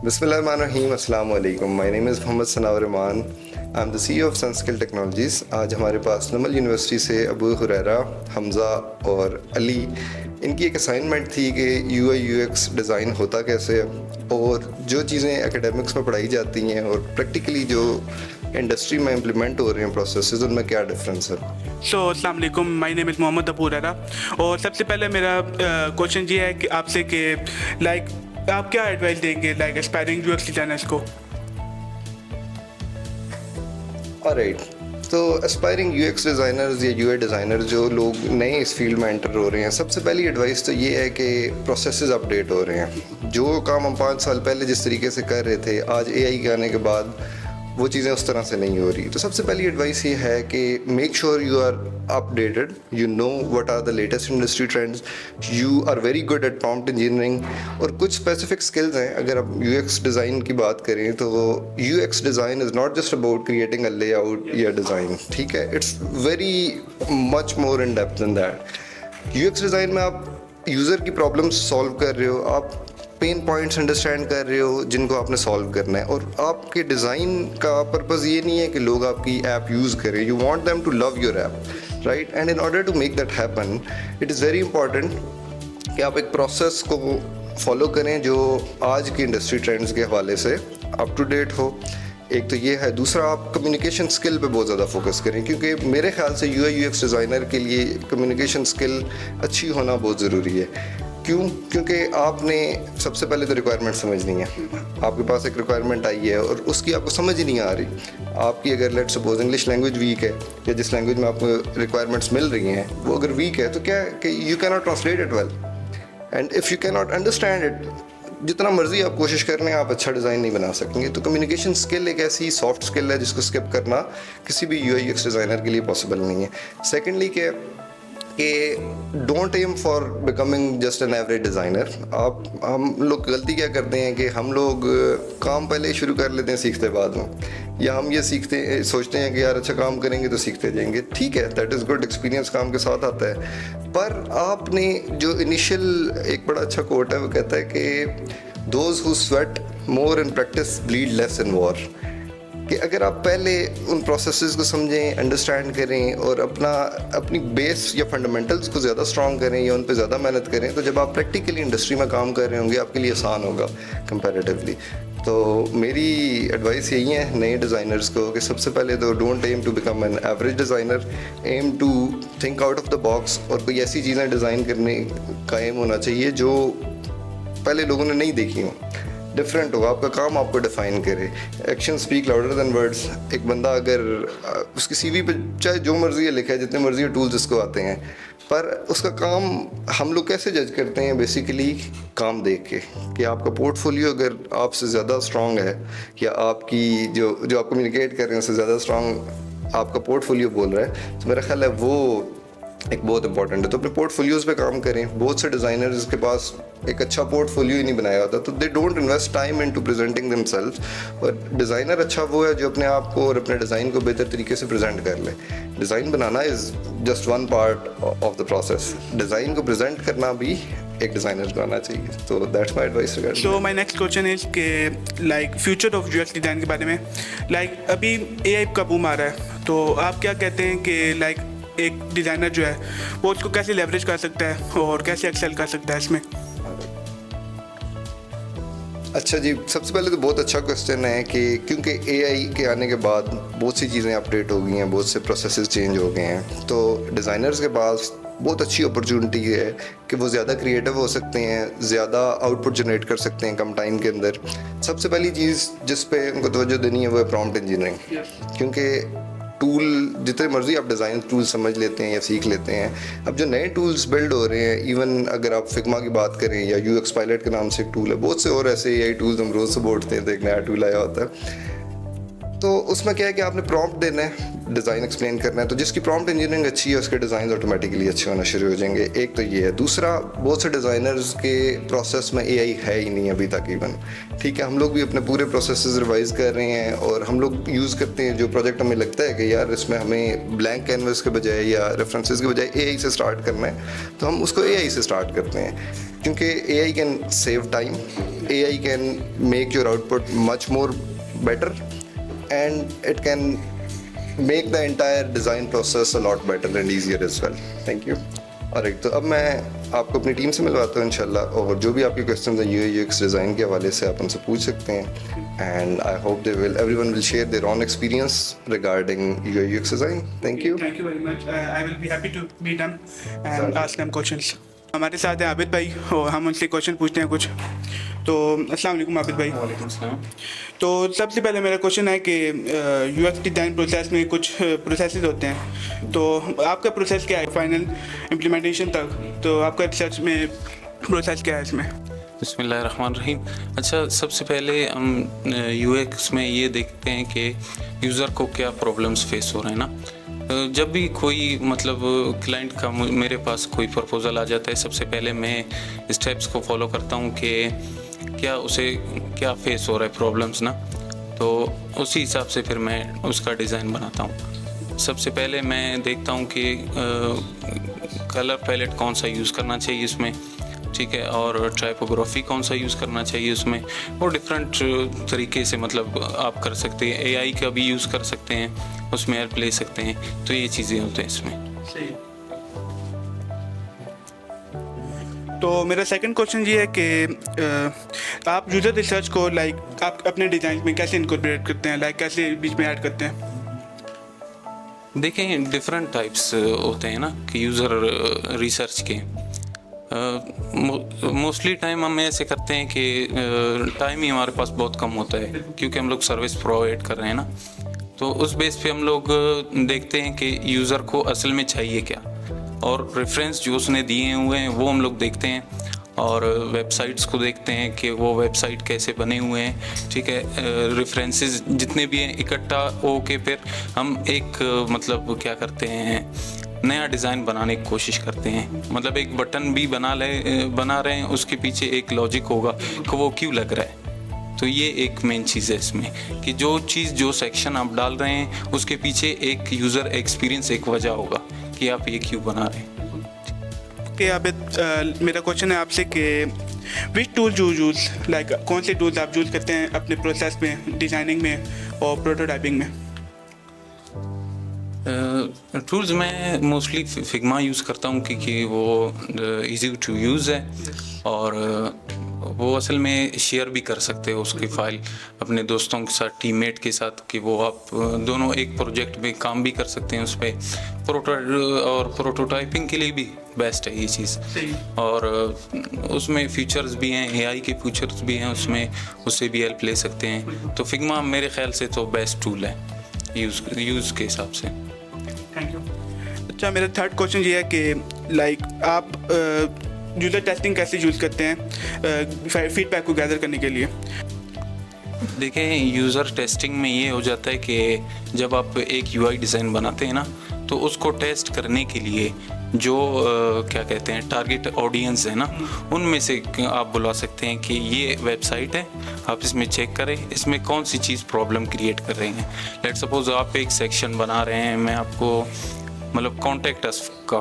बिस्मिल्लाहिर्रहमानिर्रहीम, अस्सलाम वालेकुम। My name is Mohammad Sanaur Rahman. I am the CEO of Sunskill Technologies. आज हमारे पास नमल यूनिवर्सिटी से अबू हुरैरा, हमज़ा और अली, इनकी एक असाइनमेंट थी कि यूआई यूएक्स डिज़ाइन होता कैसे है और जो चीज़ें एकेडमिक्स में पढ़ाई जाती हैं और प्रैक्टिकली जो इंडस्ट्री में इम्प्लीमेंट हो रहे हैं प्रोसेसेस, उनमें क्या डिफरेंस है। अस्सलाम वालेकुम, my name is Mohammad Abu Huraira. और सबसे पहले मेरा क्वेश्चन ये है कि आपसे कि आप क्या एडवाइस देंगे एस्पायरिंग यूएक्स डिज़ाइनर्स को। ऑलराइट, तो एस्पायरिंग यूएक्स डिज़ाइनर्स या यूआई डिज़ाइनर जो लोग नए इस फील्ड में एंटर हो रहे हैं, सबसे पहली एडवाइस तो ये है कि प्रोसेसेस अपडेट हो रहे हैं। जो काम हम 5 साल पहले जिस तरीके से कर रहे थे, आज एआई के आने के बाद वो चीज़ें उस तरह से नहीं हो रही। तो सबसे पहली एडवाइस ये है कि make sure you are updated, you know what are the latest industry trends, you are very good at prompt engineering. और कुछ स्पेसिफिक स्किल्स हैं। अगर आप यूएक्स डिज़ाइन की बात करें तो UX design is not just about creating a layout या डिज़ाइन, ठीक है, it's very much more in depth than that. UX design में आप यूज़र की प्रॉब्लम्स सॉल्व कर रहे हो, आप पेन पॉइंट्स अंडरस्टैंड कर रहे हो जिनको आपने सॉल्व करना है। और आपके डिज़ाइन का पर्पज़ ये नहीं है कि लोग आपकी ऐप यूज़ करें, you want them to love your app, right. And in order to make that happen, it is very important कि आप एक प्रोसेस को फॉलो करें जो आज की इंडस्ट्री ट्रेंड्स के हवाले से अप टू डेट हो। एक तो ये है। दूसरा, आप कम्युनिकेशन स्किल पे बहुत ज़्यादा फोकस करें, क्योंकि मेरे ख्याल से यूआई यूएक्स डिज़ाइनर के लिए कम्युनिकेशन स्किल अच्छी होना बहुत ज़रूरी है। क्यों? क्योंकि आपने सबसे पहले तो रिक्वायरमेंट समझनी है। आपके पास एक रिक्वायरमेंट आई है और उसकी आपको समझ ही नहीं आ रही। आपकी अगर let's suppose English language weak है या जिस लैंग्वेज में आपको रिक्वायरमेंट्स मिल रही हैं वो अगर वीक है, तो क्या है कि you can not translate it well, and if you can not understand it, जितना मर्जी आप कोशिश कर रहे हैं, आप अच्छा डिज़ाइन नहीं बना सकेंगे। तो कम्युनिकेशन स्किल एक ऐसी सॉफ्ट स्किल है जिसको स्किप करना किसी भी यूआई यूएक्स डिज़ाइनर के लिए पॉसिबल नहीं है। सेकेंडली कि don't aim for becoming just an average designer. हम लोग गलती क्या करते हैं कि हम लोग काम पहले ही शुरू कर लेते हैं सीखते बाद में, या हम ये सोचते हैं कि यार अच्छा काम करेंगे तो सीखते जाएंगे। ठीक है, दैट इज़ गुड, एक्सपीरियंस काम के साथ आता है। पर आपने जो इनिशियल, एक बड़ा अच्छा कोट है, वो कहता है कि those who sweat more in practice bleed less in war. कि अगर आप पहले उन प्रोसेसेस को समझें, अंडरस्टैंड करें और अपनी बेस या फंडामेंटल्स को ज़्यादा स्ट्रॉन्ग करें या उन पे ज़्यादा मेहनत करें, तो जब आप प्रैक्टिकली इंडस्ट्री में काम कर रहे होंगे आपके लिए आसान होगा कंपैरेटिवली। तो मेरी एडवाइस यही है नए डिज़ाइनर्स को कि सबसे पहले तो don't aim to become an average designer, aim to think out of the box और कोई ऐसी चीज़ें डिज़ाइन करने का एम होना चाहिए जो पहले लोगों ने नहीं देखी हों, डिफरेंट हो। आपका काम आपको डिफाइन करे। Action speak louder than words. एक बंदा अगर उसकी सीवी पे चाहे जो मर्जी है लिखा है, जितने मर्जी है टूल्स उसको आते हैं, पर उसका काम हम लोग कैसे जज करते हैं? बेसिकली काम देख के, कि आपका पोर्टफोलियो अगर आपसे ज़्यादा स्ट्रॉन्ग है या आपकी जो आप कम्युनिकेट कर रहे हैं उससे ज़्यादा स्ट्रॉन्ग आपका पोर्टफोलियो बोल रहा है, तो मेरा ख्याल है वो एक बहुत इंपॉर्टेंट है। तो अपने पोर्टफोलियोज़ पे काम करें। बहुत से डिज़ाइनर्स के पास एक अच्छा पोर्टफोलियो ही नहीं बनाया होता, तो they don't invest time into presenting themselves. और डिज़ाइनर अच्छा वो है जो अपने आप को और अपने डिज़ाइन को बेहतर तरीके से प्रेजेंट कर ले। Design banana is just one part of the process, design को प्रेजेंट करना भी एक डिज़ाइनर को आना चाहिए। तो that's my advice regarding. So my next question is कि फ्यूचर ऑफ यूएक्स डिज़ाइन के बारे में। अभी एआई का बूम आ रहा है, तो आप क्या कहते हैं कि एक डिज़ाइनर जो है वो उसको कैसे लेवरेज कर सकता है और कैसे एक्सेल कर सकता है इसमें? अच्छा जी, सबसे पहले तो बहुत अच्छा क्वेश्चन है कि क्योंकि एआई के आने के बाद बहुत सी चीज़ें अपडेट हो गई हैं, बहुत से प्रोसेसेस चेंज हो गए हैं, तो डिज़ाइनर्स के पास बहुत अच्छी अपॉर्चुनिटी है कि वो ज़्यादा क्रिएटिव हो सकते हैं, ज़्यादा आउटपुट जनरेट कर सकते हैं कम टाइम के अंदर। सबसे पहली चीज़ जिस पे उनको तवज्जो देनी है वो है प्रॉम्प्ट इंजीनियरिंग, क्योंकि टूल जितने मर्जी आप डिज़ाइन टूल समझ लेते हैं या सीख लेते हैं, अब जो नए टूल्स बिल्ड हो रहे हैं, इवन अगर आप फिग्मा की बात करें या यूएक्स पायलट के नाम से एक टूल है, बहुत से और ऐसे एआई टूल्स हम रोज़ सुबह उठते हैं तो एक नया टूल आया होता है। तो उसमें क्या है कि आपने प्रॉम्प्ट देना है, डिज़ाइन एक्सप्लेन करना है, तो जिसकी प्रॉम्प्ट इंजीनियरिंग अच्छी है उसके डिज़ाइन ऑटोमेटिकली अच्छे होना शुरू हो जाएंगे। एक तो ये है। दूसरा, बहुत से डिज़ाइनर्स के प्रोसेस में एआई है ही नहीं अभी तकरीबन। ठीक है, हम लोग भी अपने पूरे प्रोसेसेस रिवाइज कर रहे हैं और हम लोग यूज़ करते हैं जो प्रोजेक्ट हमें लगता है कि यार इसमें हमें ब्लैंक कैनवस के बजाय या रेफरेंसेस के बजाय एआई से स्टार्ट करना है, तो हम उसको एआई से स्टार्ट करते हैं, क्योंकि AI can save time, AI can make your output much more better and it can make the entire design process a lot better and easier as well. Thank you. Alright, तो अब मैं आपको अपनी team से मिलवाता हूँ इंशाल्लाह, और जो भी आपके क्वेश्चन हैं UI UX डिज़ाइन के हवाले से आप उनसे पूछ सकते हैं, and I hope everyone will share their own experience regarding UI UX design. Thank you. Thank you very much. I will be happy to meet them and ask them questions. हमारे साथ हैं आबिद भाई और हम उनसे क्वेश्चन पूछते हैं कुछ। तो अस्सलाम वालेकुम आबिद भाई। वालेकुम सलाम। तो सबसे पहले मेरा क्वेश्चन है कि यूएक्स डिज़ाइन प्रोसेस में कुछ प्रोसेसेस होते हैं, तो आपका प्रोसेस क्या है फाइनल इम्प्लीमेंटेशन तक? तो आपका रिसर्च में प्रोसेस क्या है इसमें? बिस्मिल्लाहिर्रहमानिर्रहीम। अच्छा, सबसे पहले हम यूएक्स में ये देखते हैं कि यूज़र को क्या प्रॉब्लम्स फेस हो रहे हैं ना। जब भी कोई मतलब क्लाइंट का मेरे पास कोई प्रपोज़ल आ जाता है, सबसे पहले मैं स्टेप्स को फॉलो करता हूँ कि क्या फेस हो रहा है प्रॉब्लम्स ना, तो उसी हिसाब से फिर मैं उसका डिज़ाइन बनाता हूँ। सबसे पहले मैं देखता हूँ कि कलर पैलेट कौन सा यूज़ करना चाहिए इसमें, ठीक है, और टाइपोग्राफी कौन सा यूज़ करना चाहिए उसमें, और डिफरेंट तरीके से मतलब आप कर सकते हैं। एआई का भी यूज़ कर सकते हैं, उसमें हेल्प ले सकते हैं, तो ये चीज़ें होते हैं इसमें। सही। तो मेरा सेकंड क्वेश्चन ये है कि आप यूज़र रिसर्च को लाइक आप अपने डिज़ाइन में कैसे इनकॉर्पोरेट करते हैं, लाइक कैसे बीच में ऐड करते हैं? देखें, डिफरेंट टाइप्स होते हैं ना कि यूज़र रिसर्च के। मोस्टली टाइम हम ऐसे करते हैं कि टाइम ही हमारे पास बहुत कम होता है, क्योंकि हम लोग सर्विस प्रोवाइड कर रहे हैं ना, तो उस बेस पे हम लोग देखते हैं कि यूज़र को असल में चाहिए क्या, और रेफरेंस जो उसने दिए हुए हैं वो हम लोग देखते हैं, और वेबसाइट्स को देखते हैं कि वो वेबसाइट कैसे बने हुए हैं, ठीक है। रेफरेंसेस जितने भी हैं इकट्ठा हो के फिर हम एक मतलब क्या करते हैं, नया डिज़ाइन बनाने की कोशिश करते हैं। मतलब एक बटन भी बना रहे हैं, उसके पीछे एक लॉजिक होगा कि वो क्यों लग रहा है। तो ये एक मेन चीज़ है इसमें कि जो सेक्शन आप डाल रहे हैं उसके पीछे एक यूज़र एक्सपीरियंस, एक वजह होगा कि आप ये क्यों बना रहे हैं। कि आबिद, मेरा क्वेश्चन है आपसे कि which tool you use, like कौन से टूल्स आप यूज़ करते हैं अपने प्रोसेस में, डिज़ाइनिंग में और प्रोटोटाइपिंग में? टूल्स मैं मोस्टली फिग्मा यूज़ करता हूँ, क्योंकि वो इजी टू यूज़ है, और वो असल में शेयर भी कर सकते हो उसकी फ़ाइल अपने दोस्तों के साथ, टीममेट के साथ, कि वो आप दोनों एक प्रोजेक्ट में काम भी कर सकते हैं उस पर। और प्रोटोटाइपिंग के लिए भी बेस्ट है ये चीज़, और उसमें फीचर्स भी हैं, एआई के फीचर्स भी हैं उसमें, उससे भी हेल्प ले सकते हैं। तो फिग्मा मेरे ख्याल से तो बेस्ट टूल है यूज़ के हिसाब से। Thank you. अच्छा, मेरा थर्ड क्वेश्चन ये है कि लाइक आप यूज़र टेस्टिंग कैसे यूज़ करते हैं फीडबैक को गैदर करने के लिए? देखें, यूज़र टेस्टिंग में ये हो जाता है कि जब आप एक यूआई डिज़ाइन बनाते हैं ना, तो उसको टेस्ट करने के लिए जो क्या कहते हैं टारगेट ऑडियंस है ना, उनमें से आप बुला सकते हैं कि ये वेबसाइट है, आप इसमें चेक करें इसमें कौन सी चीज़ प्रॉब्लम क्रिएट कर रही है। लेट्स सपोज आप एक सेक्शन बना रहे हैं, मैं आपको मतलब कॉन्टेक्ट अस का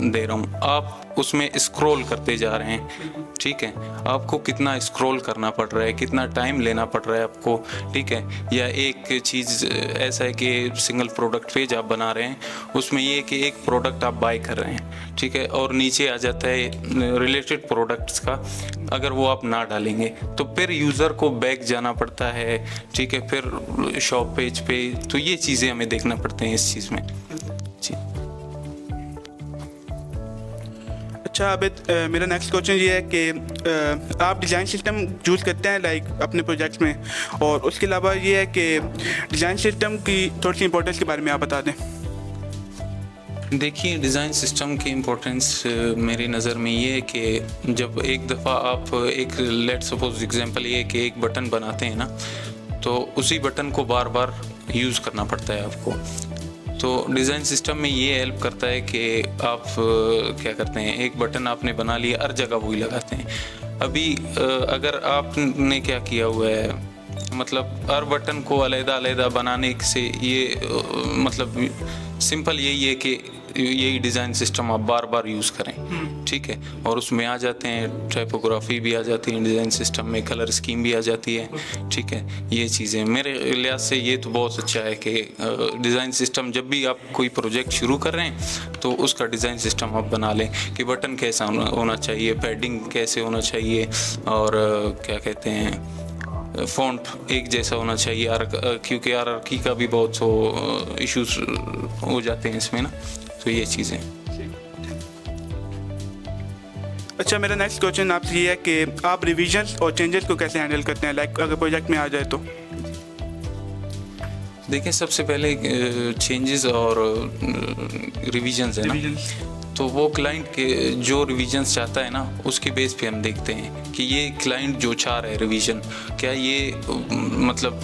दे रहा हूँ, आप उसमें स्क्रॉल करते जा रहे हैं, ठीक है, आपको कितना स्क्रॉल करना पड़ रहा है, कितना टाइम लेना पड़ रहा है आपको, ठीक है। या एक चीज़ ऐसा है कि सिंगल प्रोडक्ट पेज आप बना रहे हैं, उसमें ये कि एक प्रोडक्ट आप बाय कर रहे हैं, ठीक है, और नीचे आ जाता है रिलेटेड प्रोडक्ट्स का, अगर वो आप ना डालेंगे तो फिर यूज़र को बैक जाना पड़ता है, ठीक है, फिर शॉप पेज पे, तो ये चीज़ें हमें देखना पड़ते हैं इस चीज़ में जी। अच्छा आबिद, मेरा नेक्स्ट क्वेश्चन ये है कि आप डिज़ाइन सिस्टम यूज़ करते हैं लाइक अपने प्रोजेक्ट्स में, और उसके अलावा ये है कि डिज़ाइन सिस्टम की थोड़ी सी इंपॉर्टेंस के बारे में आप बता दें। देखिए, डिज़ाइन सिस्टम की इम्पोर्टेंस मेरी नज़र में ये है कि जब एक दफ़ा आप एक लेट्स सपोज एग्जांपल ये है कि एक बटन बनाते हैं ना, तो उसी बटन को बार बार यूज़ करना पड़ता है आपको। तो डिज़ाइन सिस्टम में ये हेल्प करता है कि आप क्या करते हैं, एक बटन आपने बना लिया, हर जगह वही लगाते हैं। अभी अगर आपने क्या किया हुआ है, मतलब हर बटन को अलग-अलग बनाने से ये मतलब सिंपल यही है कि यही डिज़ाइन सिस्टम आप बार बार यूज़ करें, ठीक है। और उसमें आ जाते हैं टाइपोग्राफी भी आ जाती है डिज़ाइन सिस्टम में, कलर स्कीम भी आ जाती है, ठीक है। ये चीज़ें मेरे लिहाज से ये तो बहुत अच्छा है कि डिज़ाइन सिस्टम जब भी आप कोई प्रोजेक्ट शुरू कर रहे हैं तो उसका डिज़ाइन सिस्टम आप बना लें कि बटन कैसा होना चाहिए, पैडिंग कैसे होना चाहिए, और क्या कहते हैं फ़ॉन्ट एक जैसा होना चाहिए, क्योंकि हायरार्की का भी बहुत सो इश्यूज हो जाते हैं इसमें ना, तो ये चीज़ें। अच्छा, मेरा नेक्स्ट क्वेश्चन आपसे ये है कि आप रिविजन्स और चेंजेस को कैसे हैंडल करते हैं, लाइक अगर प्रोजेक्ट में आ जाए तो? देखिए, सबसे पहले चेंजेस और रिविजन्स है ना, तो वो क्लाइंट के जो रिवीजन्स चाहता है ना, उसके बेस पे हम देखते हैं कि ये क्लाइंट जो चाह रहा है रिवीजन, क्या ये मतलब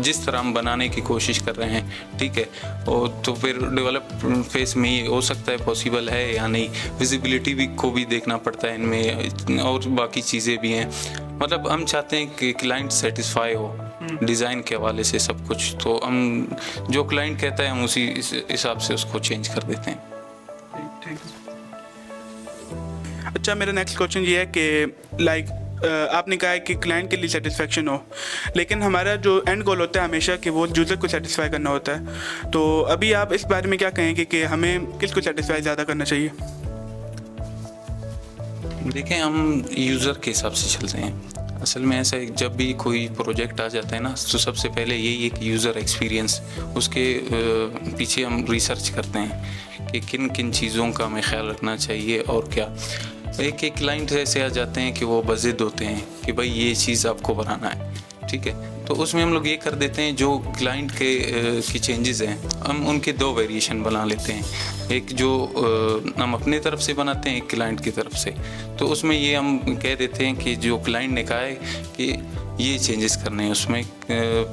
जिस तरह हम बनाने की कोशिश कर रहे हैं, ठीक है। और तो फिर डेवलप फेस में ये हो सकता है पॉसिबल है या नहीं, विजिबिलिटी भी को भी देखना पड़ता है इनमें, और बाकी चीज़ें भी हैं। मतलब हम चाहते हैं कि क्लाइंट सेटिस्फाई हो डिज़ाइन के हवाले से सब कुछ, तो हम जो क्लाइंट कहता है हम उसी हिसाब से उसको चेंज कर देते हैं। अच्छा, मेरा नेक्स्ट क्वेश्चन ये है कि लाइक आपने कहा है कि क्लाइंट के लिए सेटिस्फेक्शन हो, लेकिन हमारा जो एंड गोल होता है हमेशा कि वो यूज़र को सेटिस्फाई करना होता है। तो अभी आप इस बारे में क्या कहेंगे कि हमें किसको सेटिस्फाई ज़्यादा करना चाहिए? देखें, हम यूज़र के हिसाब से चलते हैं। असल में ऐसा है, जब भी कोई प्रोजेक्ट आ जाता है ना, तो सबसे पहले यही एक यूज़र एक्सपीरियंस, उसके पीछे हम रिसर्च करते हैं कि किन किन चीज़ों का हमें ख्याल रखना चाहिए और क्या। एक एक क्लाइंट ऐसे आ जाते हैं कि वो बज़िद होते हैं कि भाई ये चीज़ आपको बनाना है, ठीक है। तो उसमें हम लोग ये कर देते हैं, जो क्लाइंट के की चेंजेस हैं हम उनके दो वेरिएशन बना लेते हैं, एक जो हम अपने तरफ से बनाते हैं, एक क्लाइंट की तरफ से। तो उसमें ये हम कह देते हैं कि जो क्लाइंट ने कहा है कि ये चेंजेस करने हैं उसमें,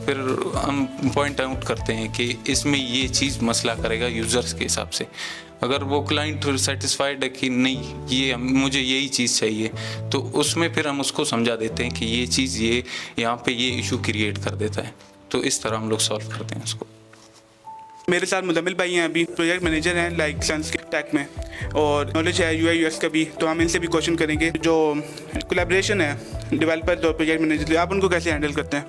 फिर हम पॉइंट आउट करते हैं कि इसमें ये चीज़ मसला करेगा यूज़र्स के हिसाब से। अगर वो क्लाइंट सेटिस्फाइड है कि नहीं ये मुझे यही चीज़ चाहिए, तो उसमें फिर हम उसको समझा देते हैं कि ये चीज़ ये यहाँ पे ये इशू क्रिएट कर देता है, तो इस तरह हम लोग सॉल्व करते हैं उसको। मेरे साथ मुदम्मिल भाई हैं, अभी प्रोजेक्ट मैनेजर हैं लाइक सनस्क्रीन में, और नॉलेज है UI UX का भी, तो हम इनसे भी क्वेश्चन करेंगे जो कोलैबोरेशन है डेवलपर और प्रोजेक्ट मैनेजर, आप उनको कैसे हैंडल करते हैं?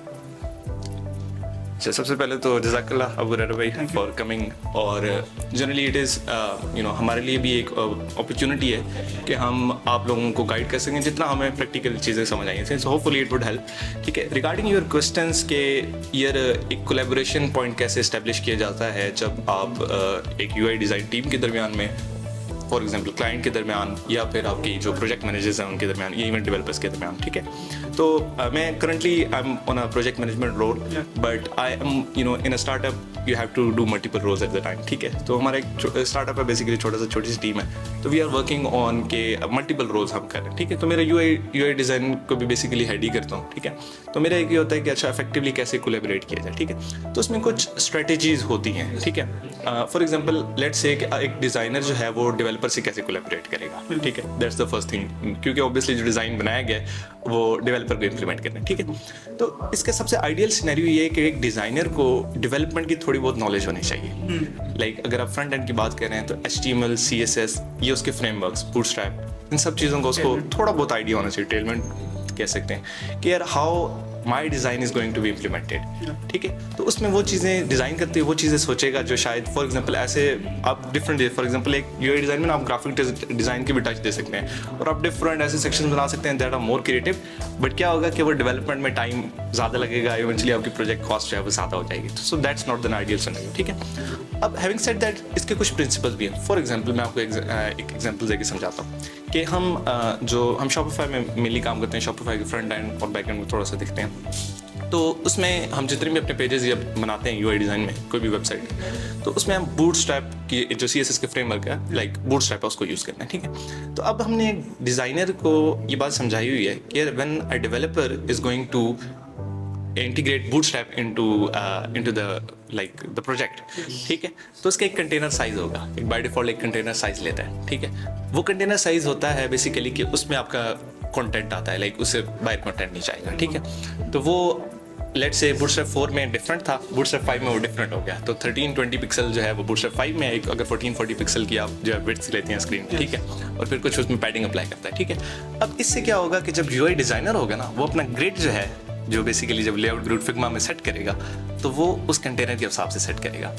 अच्छा, सबसे पहले तो जज़ाकल्लाह अबू रैना भाई फॉर कमिंग, और जनरली इट इज़ हमारे लिए भी एक अपॉर्चुनिटी है कि हम आप लोगों को गाइड कर सकें जितना हमें प्रैक्टिकल चीज़ें समझ आई हैं। So hopefully it would help, ठीक है। रिगार्डिंग योर क्वेश्चंस के यार एक कोलैबोरेशन पॉइंट कैसे इस्टेब्लिश किया जाता है जब आप एक UI डिज़ाइन टीम के दरमियान में, फॉर एग्जाम्पल क्लाइंट के दरमियान, या फिर आपकी जो प्रोजेक्ट मैनेजर्स हैं उनके दरमियान, या इवेंट डेवलपर्स के दरमियान, ठीक है। तो मैं currently I am on a project management role, but I am in a startup you have to do multiple roles at the time, ठीक है। तो हमारा एक स्टार्टअप है, बेसिकली छोटी सी टीम है, तो वी आर वर्किंग ऑन के मल्टीपल रोल्स हम कर रहे हैं, ठीक है। तो मेरा UI डिज़ाइन को भी बेसिकली हेड ही करता हूँ, ठीक है। तो मेरा एक ये होता है कि अच्छा इफेक्टिवली कैसे कोलैबोरेट किया जाए, ठीक है। तो उसमें कुछ स्ट्रेटजीज होती हैं, ठीक है। फॉर एग्जाम्पल लेट्स से एक डिज़ाइनर जो है वो डेवलपर से कैसे कोलैबोरेट करेगा, ठीक है। दैट्स द फर्स्ट थिंग, क्योंकि ऑब्वियसली जो डिज़ाइन बनाया गया है वो डेवलपर को इम्प्लीमेंट करना है, ठीक है। तो इसका सबसे आइडियल सिनेरियो ये है कि एक डिज़ाइनर को डेवलपमेंट की थोड़ी बहुत नॉलेज होनी चाहिए। लाइक अगर आप फ्रंट एंड की बात कर रहे हैं तो HTML, CSS, ये उसके फ्रेमवर्क्स, बूटस्ट्रैप, इन सब चीज़ों का उसको थोड़ा बहुत आइडिया होना चाहिए, टेलमेंट कह सकते हैं कि यार how my design is going to be implemented, ठीक है। तो उसमें वो चीज़ें डिज़ाइन करते हुए वो चीज़ें सोचेगा जो शायद फॉर एग्जांपल ऐसे आप डिफरेंट, फॉर एग्जांपल एक UI डिज़ाइन में ना आप ग्राफिक डिज़ाइन की भी टच दे सकते हैं, और आप डिफरेंट ऐसे सेक्शन बना सकते हैं that are more creative, but क्या होगा कि वो डेवलपमेंट में टाइम ज़्यादा लगेगा, इवेंचुअली आपकी प्रोजेक्ट कॉस्ट जो है वो ज़्यादा हो जाएगी। So that's not the ideal scenario, ठीक है। अब हैविंग सेड दैट, इसके कुछ प्रिंसिपल्स भी हैं। फॉर एग्जांपल मैं आपको एक एग्जांपल देके समझाता हूँ कि हम शॉपिफाई में मेनली काम करते हैं, शॉपिफाई के फ्रंट एंड और बैक एंड में थोड़ा सा देखते हैं। तो उसमें हम जितने भी अपने पेजेस या बनाते हैं UI डिज़ाइन में कोई भी वेबसाइट, तो उसमें हम बूटस्ट्रैप की जो CSS के फ्रेमवर्क है, लाइक बूटस्ट्रैप है, उसको यूज़ करना है, ठीक है। तो अब हमने डिज़ाइनर को ये बात समझाई हुई है कि when a developer is going to integrate bootstrap into the project, ठीक है। तो उसका एक कंटेनर साइज होगा, एक बाय डिफॉल्ट एक कंटेनर साइज लेता है, ठीक है। वो कंटेनर साइज होता है बेसिकली कि उसमें आपका कंटेंट आता है, लाइक उससे बाहर कंटेंट नहीं जाएगा, ठीक है। तो वो लेट्स से बूटस्ट्रैप 4 में डिफरेंट था, बूटस्ट्रैप 5 में वो डिफरेंट हो गया। तो 1320 पिक्सल जो है वो बूटस्ट्रैप 5 में है, अगर 1440 पिक्सल की आप जो है विड्थ लेते हैं स्क्रीन, ठीक है, और फिर कुछ उसमें पैडिंग अप्लाई करता है, ठीक है। अब इससे क्या होगा कि जब यूआई डिज़ाइनर होगा ना, वो अपना ग्रिड जो है, जो बेसिकली जब लेआउट ग्रिड फिग्मा में सेट करेगा, तो वो उस कंटेनर के हिसाब से सेट करेगा।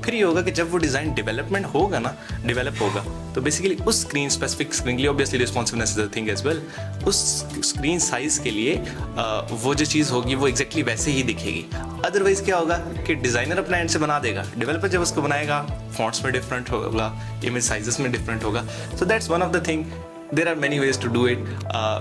फिर ये होगा कि जब वो डिज़ाइन डेवलपमेंट होगा ना, डेवलप होगा, तो बेसिकली उस स्क्रीन स्पेसिफिक स्क्रीन के लिए obviously responsiveness is a thing as well, उस स्क्रीन साइज के लिए वो जो चीज़ होगी वो एग्जैक्टली वैसे ही दिखेगी। अदरवाइज क्या होगा कि डिज़ाइनर अपना एंड से बना देगा, डेवलपर जब उसको बनाएगा फॉन्ट्स में डिफरेंट होगा, इमेज साइजेस में डिफरेंट होगा। So that's one of the thing. There are many ways to do it,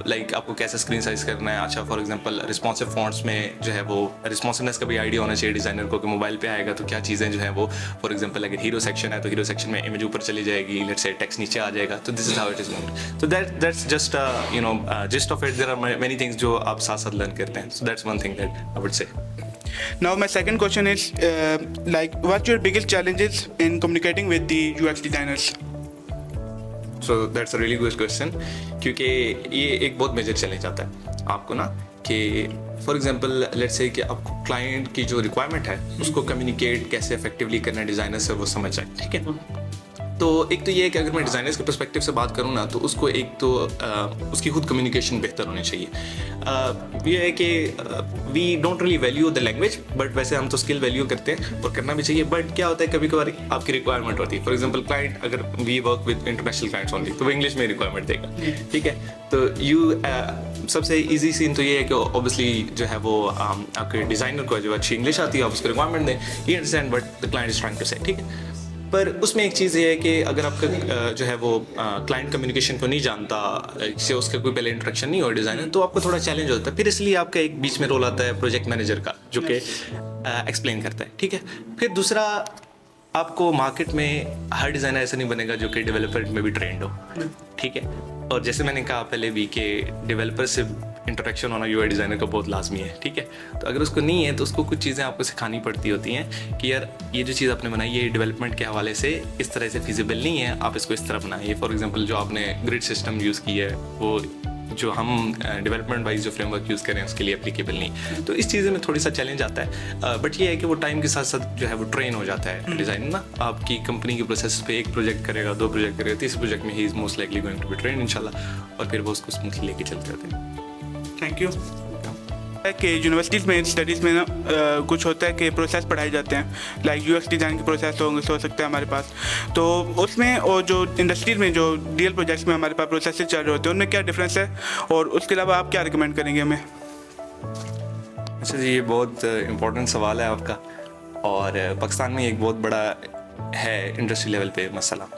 like आपको कैसे स्क्रीन साइज करना है। अच्छा, फॉर एग्जांपल रिस्पॉन्सिव फॉन्ट्स में जो है वो रिस्पॉन्सिवनेस का भी आइडिया होना चाहिए डिज़ाइनर को कि मोबाइल पे आएगा तो क्या चीज़ें जो है वो, फॉर एग्जांपल अगर हीरो सेक्शन है तो हीरो सेक्शन में इमेज ऊपर चली जाएगी, लेट्स से टेक्स्ट नीचे आ जाएगा। तो this is how it is going. तो that's just gist of it. There are many things जो आप साथ साथ लर्न करते हैं। So that's one thing that I would say. Now my second question is what's your biggest challenges in communicating with the UX designers? So that's a really good question, क्योंकि ये एक बहुत मेजर चैलेंज आता है आपको ना, कि for example let's say कि आपको क्लाइंट की जो रिक्वायरमेंट है उसको कम्युनिकेट कैसे इफेक्टिवली करना है डिज़ाइनर से, वो समझ जाए, ठीक है। तो एक तो ये है कि अगर मैं डिज़ाइनर्स के पर्सपेक्टिव से बात करूँ ना, तो उसको एक तो उसकी खुद कम्युनिकेशन बेहतर होनी चाहिए। ये है कि we don't really value the language, but वैसे हम तो स्किल वैल्यू करते हैं और करना भी चाहिए। बट क्या होता है कभी कभार आपकी रिक्वायरमेंट होती है, फॉर एग्जांपल क्लाइंट, अगर we work with international clients only, तो वो इंग्लिश में रिक्वायरमेंट देगा, ठीक है। तो सबसे ईजी सीन तो ये है कि ऑब्वियसली जो है वो आपके डिज़ाइनर को जो अच्छी इंग्लिश आती है आप उसको रिक्वायरमेंट दें, ही understand what the client is trying to say, ठीक है। पर उसमें एक चीज़ ये है कि अगर आपका जो है वो क्लाइंट कम्युनिकेशन को नहीं जानता, से उसका कोई पहले इंट्रैक्शन नहीं हो डिज़ाइनर, तो आपको थोड़ा चैलेंज होता है। फिर इसलिए आपका एक बीच में रोल आता है प्रोजेक्ट मैनेजर का, जो कि एक्सप्लेन करता है, ठीक है। फिर दूसरा, आपको मार्केट में हर डिज़ाइनर ऐसा नहीं बनेगा जो कि डेवलपर में भी ट्रेंड हो, ठीक है। और जैसे मैंने कहा पहले भी कि डेवलपर से इंटरेक्शन होना यूआई डिज़ाइनर का बहुत लाजमी है, ठीक है। तो अगर उसको नहीं है तो उसको कुछ चीज़ें आपको सिखानी पड़ती होती हैं कि यार ये जो चीज़ आपने बनाई ये डेवलपमेंट के हवाले से इस तरह से फिजिबल नहीं है, आप इसको इस तरह बनाइए। फॉर एग्जांपल जो आपने ग्रिड सिस्टम यूज़ की है वो जो हम डेवलपमेंट वाइज जो फ्रेमवर्क यूज़ करें उसके लिए एप्लीकेबल नहीं। तो इस चीज़ें में थोड़ी सा चैलेंज आता है, बट ये है कि वो टाइम के साथ साथ जो है वो ट्रेन हो जाता है डिज़ाइन ना। आपकी कंपनी के प्रोसेस पे एक प्रोजेक्ट करेगा, 2 प्रोजेक्ट करेगा, 3 प्रोजेक्ट में he is most likely going to be train इंशाल्लाह, और फिर वो उसको स्मूथली लेके चलते रहते हैं। Thank you. कि यूनिवर्सिटीज़ में स्टडीज़ में ना कुछ होता है कि प्रोसेस पढ़ाए जाते हैं, लाइक यूएक्स डिज़ाइन के प्रोसेस हो सकता है हमारे पास, तो उसमें और जो इंडस्ट्रीज में जो रियल प्रोजेक्ट्स में हमारे पास प्रोसेस चल रहे होते हैं उनमें क्या डिफरेंस है, और उसके अलावा आप क्या रिकमेंड करेंगे हमें? अच्छा जी, ये बहुत इम्पोर्टेंट सवाल है आपका, और पाकिस्तान में एक बहुत बड़ा है इंडस्ट्री लेवल पे मसला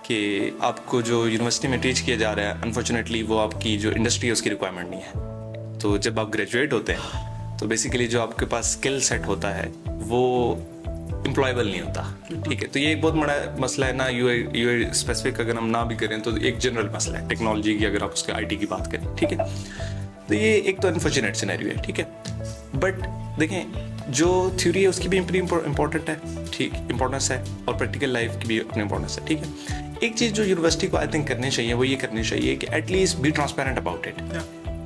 कि आपको जो यूनिवर्सिटी में टीच किया जा रहा है अनफॉर्चुनेटली वो आपकी जो इंडस्ट्री है उसकी रिक्वायरमेंट नहीं है। तो जब आप ग्रेजुएट होते हैं तो बेसिकली जो आपके पास स्किल सेट होता है वो एम्प्लॉयबल नहीं होता, ठीक है। तो ये एक बहुत बड़ा मसला है ना, यूआई स्पेसिफिक अगर हम ना भी करें तो एक जनरल मसला है टेक्नोलॉजी की, अगर आप उसके आईटी की बात करें, ठीक है। तो ये एक तो अनफॉर्चुनेट सिनेरियो है, ठीक है। बट देखें जो थ्योरी है उसकी भी इम्पोर्टेंट है, ठीक, इंपॉर्टेंस है, और प्रैक्टिकल लाइफ की भी अपनी इंपॉर्टेंस है, ठीक है। एक चीज़ जो यूनिवर्सिटी को आई थिंक करनी चाहिए वो ये करनी चाहिए कि at least be transparent about it,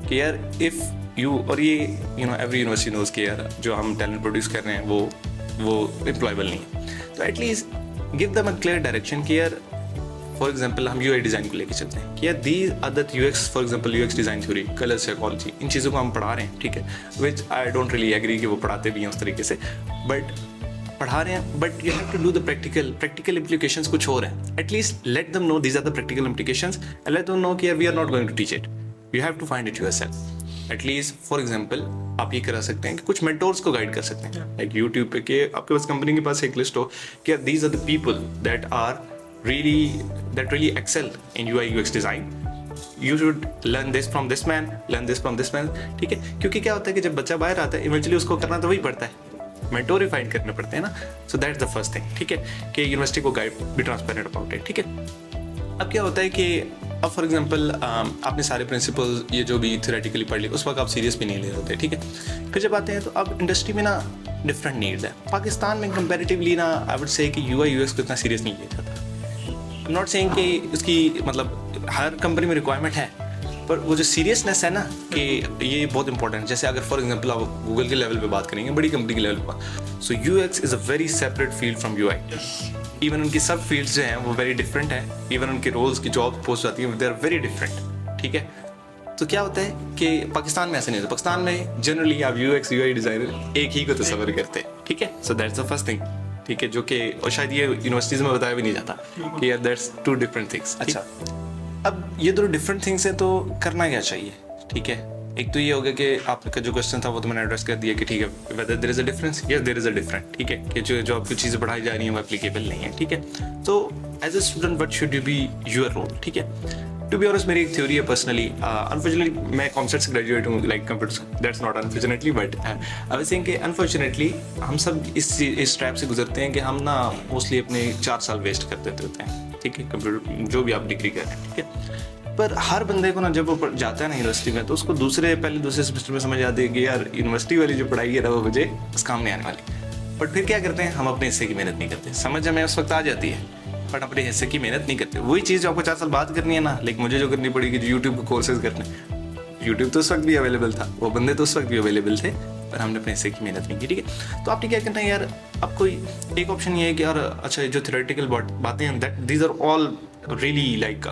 कि यार इफ़ यू, और ये एवरी यूनिवर्सिटी नोज कि यार जो हम टैलेंट प्रोड्यूस कर रहे हैं वो एम्प्लॉयबल नहीं है, तो at least give them a clear direction कि यार फॉर एग्जांपल हम यूआई डिज़ाइन को लेके चलते हैं कि यार these are the UX, for example UX design theory, colour psychology, इन चीज़ों को हम पढ़ा रहे हैं, ठीक है, which I don't really agree कि वो पढ़ाते भी हैं उस तरीके से, बट पढ़ा रहे हैं। But you have to do the practical implications कुछ और हैं, at least let them know these are the practical implications and let them know कि यार we are not going to teach it, you have to find it yourself. At least for example आप ये करा सकते हैं कि कुछ मेंटोर्स को गाइड कर सकते हैं, लाइक यूट्यूब पे कि आपके पास कंपनी के पास एक लिस्ट हो कि these are the people that really excel in UI UX design. You should learn this from this man, learn this from this man, ठीक है। क्योंकि क्या होता है कि जब बच्चा बाहर आता है इवेंचुअली उसको करना तो वही पड़ता है, मेंटोर फाइंड करने पड़ते हैं ना। So that's the first thing, ठीक है, कि यूनिवर्सिटी को गाइड भी ट्रांसपेरेंट अबाउट इट, ठीक है। अब क्या होता है कि अब फॉर एग्जांपल आपने सारे प्रिंसिपल्स ये जो भी थ्योरेटिकली पढ़ लिए, उस वक्त आप सीरियस भी नहीं ले रहे होते, ठीक है। फिर जब आते हैं तो अब इंडस्ट्री में ना डिफरेंट नीड्स है। पाकिस्तान में कंपैरेटिवली ना आई वुड से कि UI UX को इतना सीरियस नहीं लिया जाता। नॉट सेइंग कि उसकी मतलब हर कंपनी में रिक्वायरमेंट है, पर वो जो सीरियसनेस है ना कि ये बहुत इंपॉर्टेंट है। जैसे अगर फॉर एग्जांपल आप गूगल के लेवल पे बात करेंगे, बड़ी कंपनी के लेवल पर, सो UX is a very separate field from UI। Even उनकी सब फील्ड्स जो हैं वो वेरी डिफरेंट है। इवन उनके रोल्स की जॉब पोस्ट आती है, दे आर वेरी डिफरेंट, ठीक है। तो क्या होता है कि पाकिस्तान में ऐसा नहीं होता। पाकिस्तान में जनरली आप UX UI डिज़ाइनर एक ही को तस्वर करते हैं, ठीक है। So that's the first thing, ठीक है, जो कि और शायद ये यूनिवर्सिटीज़ में बताया भी नहीं जाता कि यार दैट्स टू डिफरेंट थिंग्स। अच्छा, अब ये दो डिफरेंट थिंग्स है, तो करना क्या चाहिए, ठीक है। एक तो ये हो गया कि आपका जो क्वेश्चन था वो तो मैंने एड्रेस कर दिया कि ठीक है, whether there is a difference, yes there is a different, ठीक है, कि जो आपकी चीज़ें पढ़ाई जा रही हैं वो एप्लीकेबल नहीं है, ठीक है। तो as a student what should you be your role, ठीक है। टू बी ऑनेस्ट मेरी एक थ्योरी है पर्सनली, अनफॉर्चुनेटली मैं कॉमर्स से ग्रेजुएट हूँ, like computer, that's not unfortunately, but I was saying कि अनफॉर्चुनेटली हम सब इस ट्रैप से गुजरते हैं कि हम ना मोस्टली अपने 4 साल वेस्ट कर देते होते हैं, ठीक है, कंप्यूटर जो भी आप डिग्री कर रहे हैं, ठीक है। पर हर बंदे को ना जब वो जाता है ना यूनिवर्सिटी में, तो उसको पहले दूसरे सेमेस्टर में समझ आती है कि यार यूनिवर्सिटी वाली जो पढ़ाई है ना वो मुझे उस काम नहीं आने वाली। बट फिर क्या करते हैं, हम अपने हिस्से की मेहनत नहीं करते। समझ हमें उस वक्त आ जाती है, बट अपने हिस्से की मेहनत नहीं करते। वही चीज़ जो आपको 4 साल बाद करनी है ना, लाइक मुझे जो करनी पड़ेगी, जो यूट्यूब के कोर्सेज करने, यूट्यूब तो उस वक्त भी अवेलेबल था, वो बंदे तो उस वक्त भी अवेलेबल थे, पर हमने अपने हिस्से की मेहनत नहीं की, ठीक है। तो आपने क्या करना है यार, आपको एक ऑप्शन ये है कि यार अच्छा जो थ्योरेटिकल बातें हैं that these are all really like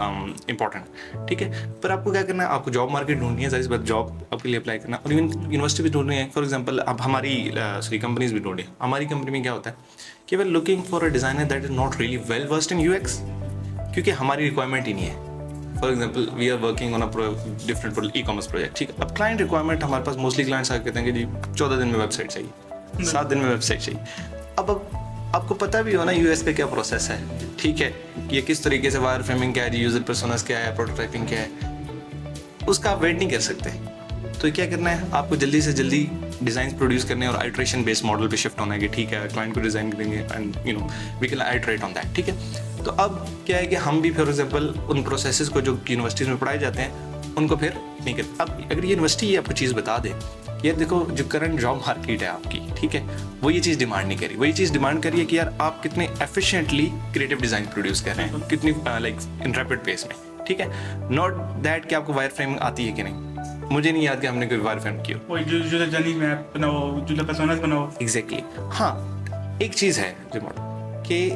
important, ठीक है। पर आपको क्या करना है, आपको जॉब मार्केट ढूंढनी है, जाहिर बात जॉब आपके लिए अप्लाई करना, और इवन यूनिवर्सिटी भी ढूंढनी है। फॉर एग्जांपल अब हमारी कंपनीज भी ढूंढी। हमारी कंपनी में क्या होता है कि we are looking for a designer that is not really well versed in UX, क्योंकि हमारी रिक्वायरमेंट ही नहीं है। For example we are working on a different e-commerce project, ठीक है। अब क्लाइंट रिक्वायरमेंट हमारे पास मोस्टली क्लाइंट्स आके कहते हैं कि जी 14 दिन में वेबसाइट चाहिए, 7 दिन में वेबसाइट चाहिए। अब आपको पता भी हो ना US पे क्या प्रोसेस है, ठीक है, ये किस तरीके से वायर फ्रेमिंग क्या है, यूजर पर्सोनास क्या है, प्रोटोटाइपिंग क्या है, उसका आप वेट नहीं कर सकते। तो क्या करना है, आपको जल्दी से जल्दी डिज़ाइन प्रोड्यूस करने और आइट्रेशन बेस्ड मॉडल पे शिफ्ट होना है कि ठीक है क्लाइंट को डिज़ाइन करेंगे and we can iterate on that, ठीक है। तो अब क्या है कि हम भी फॉर एग्जांपल उन प्रोसेसेस को जो यूनिवर्सिटीज़ में पढ़ाए जाते हैं उनको फिर नहीं करते। अब अगर ये यूनिवर्सिटी ये आपको चीज़ बता दे, ये देखो जो करंट जॉब मार्केट है आपकी, ठीक है, वो ये चीज़ डिमांड नहीं करी, वही चीज़ डिमांड करी है कि यार आप कितने एफिशिएंटली क्रिएटिव डिज़ाइन प्रोड्यूस कर रहे हैं, कितनी लाइक इन रैपिड पेस में, ठीक है। नॉट दैट कि आपको वायर फ्रेमिंग आती है कि नहीं। मुझे नहीं याद कि हमने कोई वायर फ्रेम की हो। वही जो जर्नी मैप बनाओ, जो पर्सोनास बनाओ। एग्जैक्टली, हाँ। एक चीज़ है रिमोट कि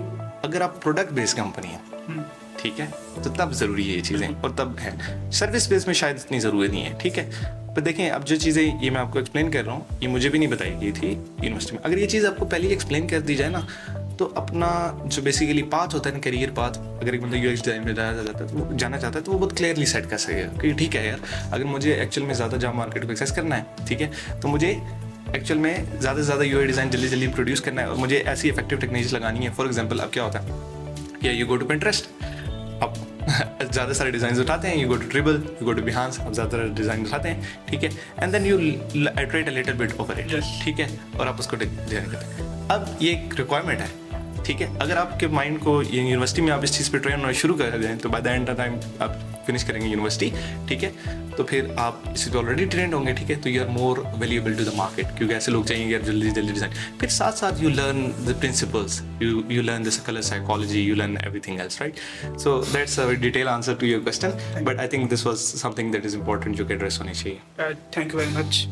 अगर आप प्रोडक्ट बेस्ड कंपनी है, ठीक है, तो तब ज़रूरी है ये चीज़ें, और तब है सर्विस बेस में शायद इतनी ज़रूरत नहीं है, ठीक है। पर देखें अब जो चीज़ें ये मैं आपको एक्सप्लेन कर रहा हूँ, ये मुझे भी नहीं बताई गई थी यूनिवर्सिटी में। अगर ये चीज़ आपको पहले ही एक्सप्लेन कर दी जाए ना, तो अपना जो बेसिकली पाथ होता है ना, करियर पाथ, अगर एक मतलब UX डिज़ाइन में जाना चाहता है तो वो बहुत क्लियरली सेट कर सकेगा कि ठीक है यार, अगर मुझे एक्चुअल में ज़्यादा जॉब मार्केट को एक्सेस करना है, ठीक है, तो मुझे एक्चुअल में ज़्यादा से ज़्यादा UI डिज़ाइन जल्दी जल्दी प्रोड्यूस करना है, और मुझे ऐसी इफेक्टिव टेक्निक्स लगानी है। फॉर एग्जाम्पल अब क्या होता है कि यू गो टू Pinterest, अब ज़्यादा सारे डिज़ाइन उठाते हैं, you go to Dribbble, you go to Behance, अब ज़्यादा डिज़ाइन उठाते हैं, ठीक है, and then you iterate a little bit over it, ठीक है, और आप उसको डिज़ाइन करते हैं। अब ये एक रिक्वायरमेंट है, ठीक है। अगर आपके माइंड को यूनिवर्सिटी में आप इस चीज़ पे ट्रेन होना शुरू कर दें, तो by the end of time आप फिनिश करेंगे यूनिवर्सिटी, ठीक है, तो फिर आप इससे तो ऑलरेडी ट्रेंड होंगे, ठीक है, तो you are more valuable to the market, क्योंकि ऐसे लोग चाहिए यार जल्दी जल्दी डिज़ाइन। फिर साथ साथ you learn the principles, you learn this colour psychology, you learn everything else, right. So that's a detail answer to your question, but I think this was something that is important जो कि address होनी चाहिए। Thank you very much.